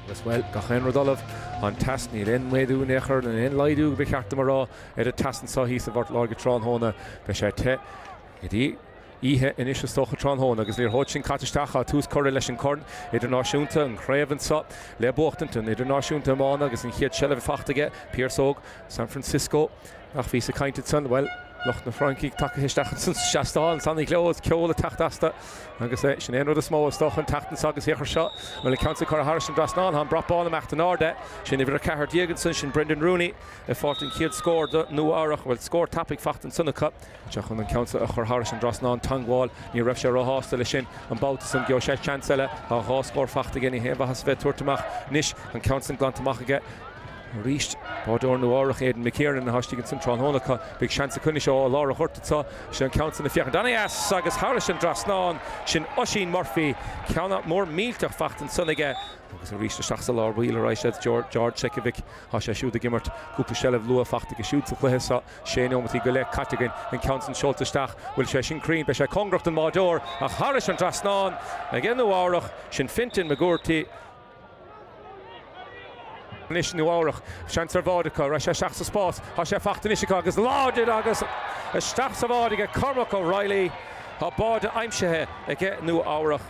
As well, Gachan Rodolov on Tasni, then Wedu Necher, and then Laidu, Bicartamara, at a Tassan Sahis of Largatron Hona, Beshate, Gedi, Ihe, Initial Stochatron Hona, because they're watching Katistacha, Tus Correlation Corn, Internationalta, and Craven Sop, Le Bochtenton, Internationalta Mana, because in here Chelev Fachtage, Pearse, San Francisco, Nachvisa Kainted Sun, well. Loch na Frankie Takahistach since Shastal, Sandy Close, Kyola Tachtasta, and I say, Shanano the small stuff and Tachtan Sagas here shot. Well, it counts the Cara Harrison Drasnan, Han brought ball back to Norde, Shin Eabhrac Diegenson, Shin Brendan Rooney, a 14 kid scored, Nua Eabhrac, well, scored Tapik Fachten Sunna Cup, Chachon and counts a Harrison Drasnan, Tangwall, near Refsha Rohostel, Shin, and Bautis and Gyoshet Chancellor, a horse score Facht again, he has vet Turtamach, Nish, and counts and Glantamach again. Reached Bodor Nua Eabhrac Aidan McKieran and Hashtig and Tron Honacha big chance Kunnish or Laura Hurtitsa Shin counts in the Fiach Danias Sagas Harrison Drasnan Shin Oshin Murphy cannot more Milter Fachten Sunige because he reached the Shachsalar Wheeler Raishet George Chekovic Hasha Shoot the Gimmert Kupashelev Lua Fachtig shoots the Plehesa Shane Omati Gulek Katigan and counts in Schultestach will Shin Crean Besha Congracht and Mador a Harrison Drasnan again Nua Eabhrac Shin Finton Magurti Nish Nua Eabhrac, Chancellor Vodka, Rasha Shachsa Sports, Hasha Fachtanishika, Agus Lodid Agus, a Stachsa Vodiga, Cormac O'Reilly, Habad Aimshehe, again Nua Eabhrac,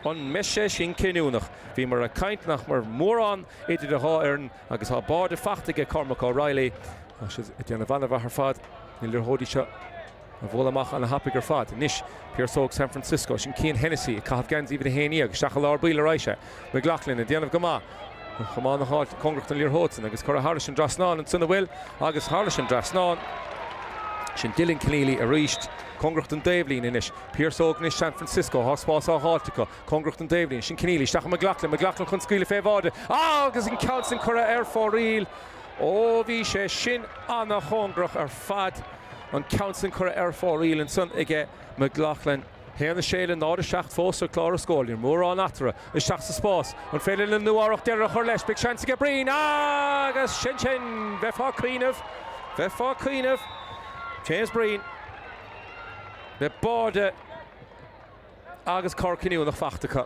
on Meshe Shin Kinunach, Vimer a Kaint nach Mer Moran, Edith the Haern, Agus Habad Fachtige, Cormac O'Reilly, Hashas Etienne her fad, Nilder Hodisha, Volamach and a happier fad, Nish, Pearse San Francisco, Shin Keen Hennessy, Kahav Gans even the Hania, Shachalar Bila Raisha, McLaughlin, and the end of Gama. Come on the heart, Congracht and Lear Hodson, Agus Cora Harrison Drasnan and Sunna Will, Agus Harrison Drasnan, Shin Dylan Keneally, a reached, Congracht and Davlin in ish, Pearse Ognish San Francisco, Horspass Haltica, Congracht and Davlin, Shin Keneally, Stachel McLaughlin can squeal if Evode, Agus in Counts and Cora Air for real, Oh Vishe Shin Anna Congracht Fad, on Counts and Cora Air for real and Sun again, McLaughlin. Here in the shale and the shaft foster Clara Scullion, more on Atra, the shafts of sports, on failing in Nua Eabhrac there Horlesh, big chance to get Breen, Agus Shin Vefa Queenov, James Breen, the border Agus Corkinu and the Fachtica.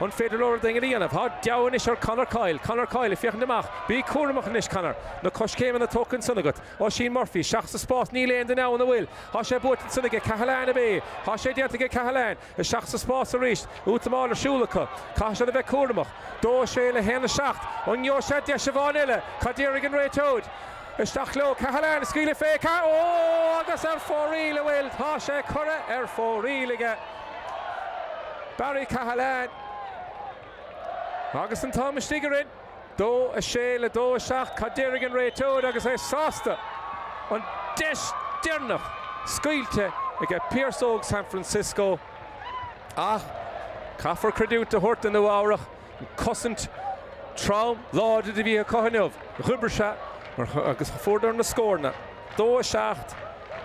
On Feder Lord thing in the end of how Downish or Connor Kyle, if you can demach, be Cormac Nish Connor, no Kosh came in the token Sunnagut, Oshin Murphy, Shachs the spot, Neil and now on the will, Hasha Boat and Sunnagat, Cahalan Bay, Hasha Diat to get Cahalan, the Shachs the spots are reached, Utamal or Shulaka, Kasha the Cormac, Do Shayla Hen the Shacht, on your shat Yashavanilla, Kadirigan Ray Toad. Stachlo, Cahalan, Skila Fake, oh, Agus Air for real, will, Hasha Cora Air for real again. Barry Cahalan. Agus an Thomas Stigerin, Do a Shayla, Do a Shacht, Kadirigan Ray Toad, Agus a Sasta, on Desh Dirnach, Oscailte, again Pearse San Francisco. Kaffer Credute to Hurt and Nua Eabhrac, Cussant, Traum, Lord of the Via Kohanov, Rubbersha, Agus Further on the score now. Do a Shacht,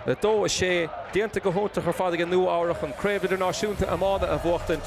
the Do a Shay, Dianta go home to her father again Nua Eabhrac, and Craven or Shunta Amada of Wachtend.